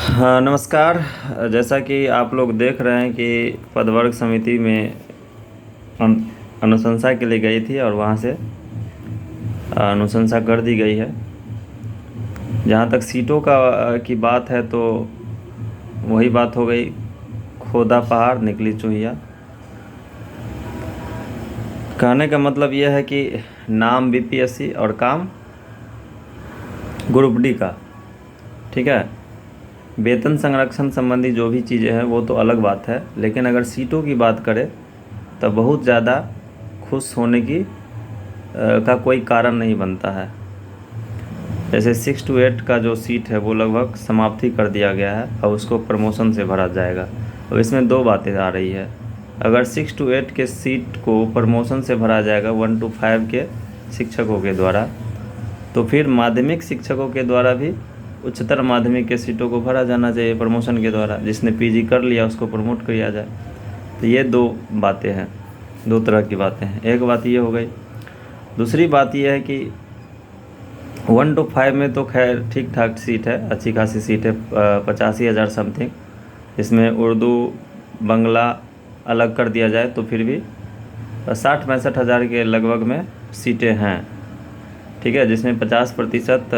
हाँ, नमस्कार। जैसा कि आप लोग देख रहे हैं कि पदवर्ग समिति में अनुशंसा के लिए गई थी और वहाँ से अनुशंसा कर दी गई है। जहाँ तक सीटों की बात है तो वही बात हो गई, खोदा पहाड़ निकली चूहिया। कहने का मतलब यह है कि नाम बीपीएससी और काम ग्रुप डी का, ठीक है। वेतन संरक्षण संबंधी जो भी चीज़ें हैं वो तो अलग बात है, लेकिन अगर सीटों की बात करें तो बहुत ज़्यादा खुश होने की का कोई कारण नहीं बनता है। जैसे 6 to 8 का जो सीट है वो लगभग समाप्ति कर दिया गया है, अब उसको प्रमोशन से भरा जाएगा। अब इसमें दो बातें आ रही है। अगर 6 to 8 के सीट को प्रमोशन से भरा जाएगा 1 to 5 के शिक्षकों के द्वारा, तो फिर माध्यमिक शिक्षकों के द्वारा भी उच्चतर माध्यमिक के सीटों को भरा जाना चाहिए प्रमोशन के द्वारा। जिसने पीजी कर लिया उसको प्रमोट किया जाए। तो ये दो बातें हैं, दो तरह की बातें हैं। एक बात ये हो गई। दूसरी बात ये है कि 1 to 5 में तो खैर ठीक ठाक सीट है, अच्छी खासी सीट है, 85,000 समथिंग। इसमें उर्दू बंगला अलग कर दिया जाए तो फिर भी 60-65 हज़ार के लगभग में सीटें हैं, ठीक है। जिसमें 50%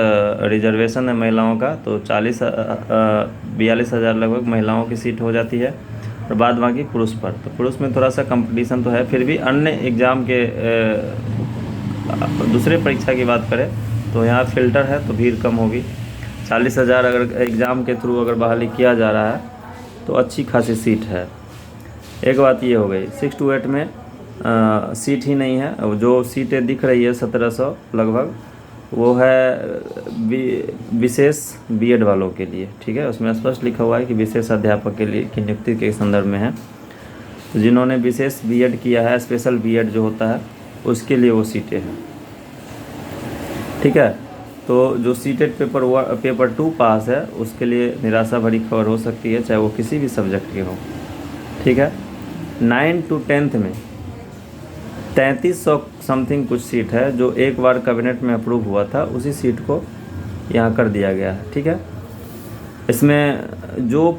रिजर्वेशन है महिलाओं का, तो 42 हज़ार लगभग महिलाओं की सीट हो जाती है और बाद बाकी पुरुष पर। तो पुरुष में थोड़ा सा कंपटीशन तो है, फिर भी अन्य एग्ज़ाम के दूसरे परीक्षा की बात करें तो यहाँ फ़िल्टर है तो भीड़ कम होगी। 40 हज़ार अगर एग्ज़ाम के थ्रू अगर बहाली किया जा रहा है तो अच्छी खासी सीट है। एक बात ये हो गई। 6 to 8 में सीट ही नहीं है। अब जो सीटें दिख रही है 1700 लगभग, वो है विशेष बीएड वालों के लिए, ठीक है। उसमें स्पष्ट लिखा हुआ है कि विशेष अध्यापक के लिए की नियुक्ति के संदर्भ में है। तो जिन्होंने विशेष बीएड किया है, स्पेशल बीएड जो होता है, उसके लिए वो सीटें हैं, ठीक है। तो जो सीटेड पेपर 2 पास है उसके लिए निराशा भरी खबर हो सकती है, चाहे वो किसी भी सब्जेक्ट के हो, ठीक है। 9 to 10th में 3300 समथिंग कुछ सीट है, जो एक बार कैबिनेट में अप्रूव हुआ था, उसी सीट को यहाँ कर दिया गया है, ठीक है। इसमें जो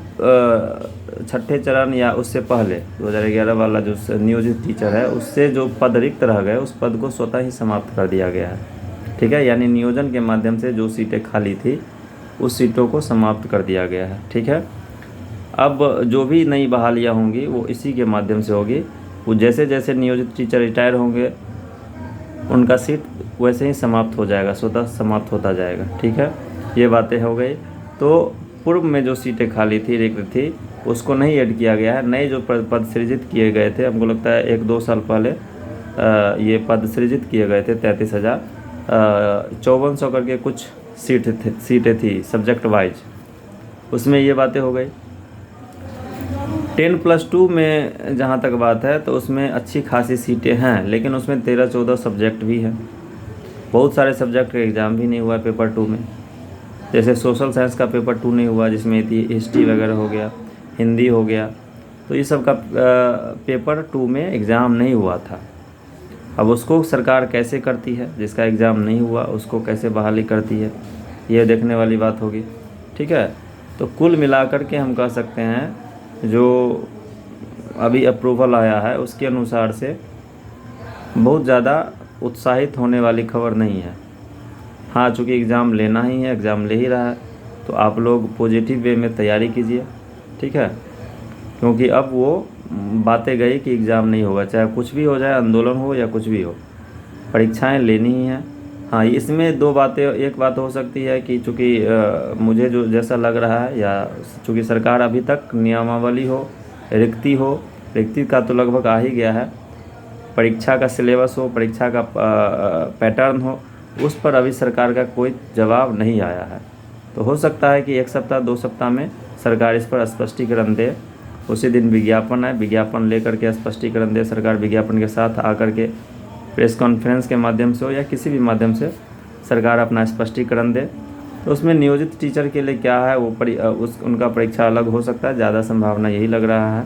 छठे चरण या उससे पहले 2011 वाला जो नियोजित टीचर है, उससे जो पद रिक्त रह गए उस पद को स्वतः ही समाप्त कर दिया गया है, ठीक है। यानी नियोजन के माध्यम से जो सीटें खाली थी उस सीटों को समाप्त कर दिया गया है, ठीक है। अब जो भी नई बहालियाँ होंगी वो इसी के माध्यम से होगी। वो जैसे जैसे नियोजित टीचर रिटायर होंगे उनका सीट वैसे ही समाप्त हो जाएगा, स्वतः समाप्त होता जाएगा, ठीक है। ये बातें हो गई। तो पूर्व में जो सीटें खाली थी, रिक्त थी, उसको नहीं ऐड किया गया है। नए जो पद सृजित किए गए थे, हमको लगता है 1-2 साल पहले ये पद सृजित किए गए थे 33,000, 5400 करके कुछ सीटें थी सब्जेक्ट वाइज, उसमें ये बातें हो गई। 10+2 में जहाँ तक बात है तो उसमें अच्छी खासी सीटें हैं, लेकिन उसमें 13-14 सब्जेक्ट भी हैं। बहुत सारे सब्जेक्ट का एग्ज़ाम भी नहीं हुआ पेपर 2 में। जैसे सोशल साइंस का पेपर 2 नहीं हुआ, जिसमें हिस्ट्री वगैरह हो गया, हिंदी हो गया, तो ये सब का पेपर 2 में एग्ज़ाम नहीं हुआ था। अब उसको सरकार कैसे करती है, जिसका एग्ज़ाम नहीं हुआ उसको कैसे बहाली करती है, ये देखने वाली बात होगी, ठीक है। तो कुल मिलाकर के हम कह सकते हैं जो अभी अप्रूवल आया है उसके अनुसार से बहुत ज़्यादा उत्साहित होने वाली खबर नहीं है। हाँ, चूँकि एग्ज़ाम लेना ही है, एग्ज़ाम ले ही रहा है, तो आप लोग पॉजिटिव वे में तैयारी कीजिए, ठीक है। क्योंकि अब वो बातें गई कि एग्ज़ाम नहीं होगा, चाहे कुछ भी हो जाए, आंदोलन हो या कुछ भी हो, परीक्षाएं लेनी ही हैं। हाँ, इसमें दो बातें, एक बात हो सकती है कि चूँकि मुझे जो जैसा लग रहा है, या चूँकि सरकार अभी तक नियमावली हो, रिक्ति का तो लगभग आ ही गया है, परीक्षा का सिलेबस हो, परीक्षा का पैटर्न हो, उस पर अभी सरकार का कोई जवाब नहीं आया है। तो हो सकता है कि 1 सप्ताह 2 सप्ताह में सरकार इस पर स्पष्टीकरण दे। उसी दिन विज्ञापन है, विज्ञापन लेकर के स्पष्टीकरण दे सरकार, विज्ञापन के साथ आकर के प्रेस कॉन्फ्रेंस के माध्यम से हो या किसी भी माध्यम से सरकार अपना स्पष्टीकरण दे। तो उसमें नियोजित टीचर के लिए क्या है वो उनका परीक्षा अलग हो सकता है, ज़्यादा संभावना यही लग रहा है,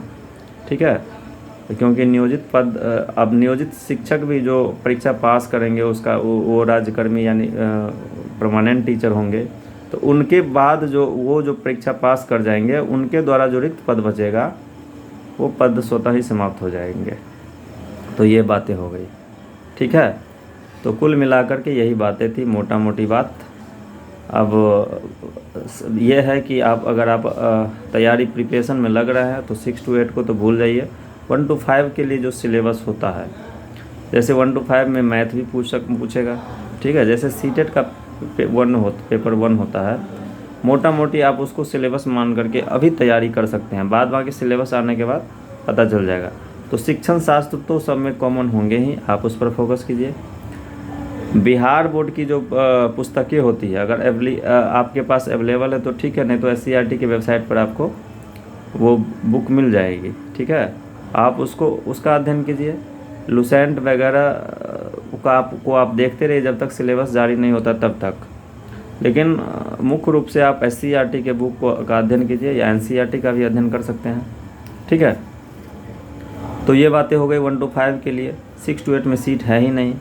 ठीक है। क्योंकि नियोजित पद, अब नियोजित शिक्षक भी जो परीक्षा पास करेंगे उसका वो राज्यकर्मी यानी परमानेंट टीचर होंगे, तो उनके बाद जो परीक्षा पास कर जाएंगे उनके द्वारा जो रिक्त पद बचेगा वो पद स्वतः ही समाप्त हो जाएंगे। तो ये बातें हो गई, ठीक है। तो कुल मिलाकर के यही बातें थी, मोटा मोटी बात। अब ये है कि अगर आप तैयारी प्रिपरेशन में लग रहे हैं तो 6 to 8 को तो भूल जाइए। 1 to 5 के लिए जो सिलेबस होता है, जैसे 1 to 5 में मैथ भी पूछेगा, ठीक है। जैसे सीटेट का पेपर 1 होता है, मोटा मोटी आप उसको सिलेबस मान करके अभी तैयारी कर सकते हैं, बाद बाकी सिलेबस आने के बाद पता चल जाएगा। तो शिक्षण शास्त्र तो सब में कॉमन होंगे ही, आप उस पर फोकस कीजिए। बिहार बोर्ड की जो पुस्तकें होती है अगर आपके पास अवेलेबल है तो ठीक है, नहीं तो SCERT की वेबसाइट पर आपको वो बुक मिल जाएगी, ठीक है। आप उसका अध्ययन कीजिए। लुसेंट वगैरह को आप देखते रहिए जब तक सिलेबस जारी नहीं होता तब तक। लेकिन मुख्य रूप से आप SCERT के बुक का अध्ययन कीजिए या NCERT का भी अध्ययन कर सकते हैं, ठीक है। तो ये बातें हो गई 1 to 5 के लिए। 6 to 8 में सीट है ही नहीं।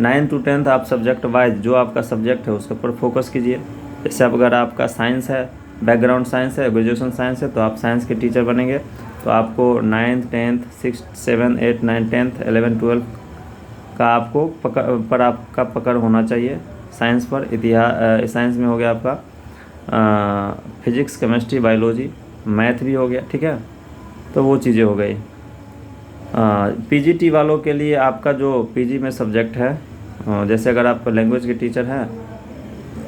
9 to 10 आप सब्जेक्ट वाइज जो आपका सब्जेक्ट है उसके ऊपर फोकस कीजिए। जैसे अगर आपका साइंस है, बैकग्राउंड साइंस है, ग्रेजुएशन साइंस है, तो आप साइंस के टीचर बनेंगे। तो आपको 9th 10th 6th 7th 8th 9th 10th 11th 12th का आपको पकड़ होना चाहिए साइंस पर। इतिहास साइंस में हो गया आपका फिजिक्स, केमिस्ट्री, बायोलॉजी, मैथ भी हो गया, ठीक है। तो वो चीज़ें हो गई। PGT वालों के लिए आपका जो PG में सब्जेक्ट है, जैसे अगर आप लैंग्वेज के टीचर हैं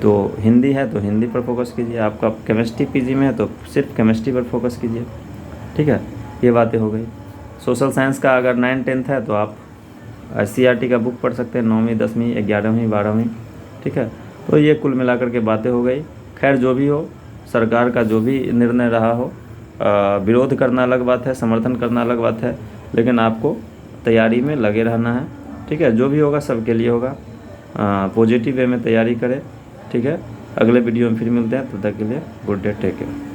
तो हिंदी है तो हिंदी पर फोकस कीजिए। आपका केमिस्ट्री PG में है तो सिर्फ केमिस्ट्री पर फोकस कीजिए, ठीक है। ये बातें हो गई। सोशल साइंस का अगर 9th 10th है तो आप SCERT का बुक पढ़ सकते हैं, 9वीं 10वीं 11वीं 12वीं, ठीक है। तो ये कुल मिलाकर के बातें हो गई। खैर जो भी हो, सरकार का जो भी निर्णय रहा हो, विरोध करना अलग बात है, समर्थन करना अलग बात है, लेकिन आपको तैयारी में लगे रहना है, ठीक है। जो भी होगा सबके लिए होगा। पॉजिटिव वे में तैयारी करें, ठीक है। अगले वीडियो में फिर मिलते हैं, तब तक के लिए गुड डे, टेक केयर।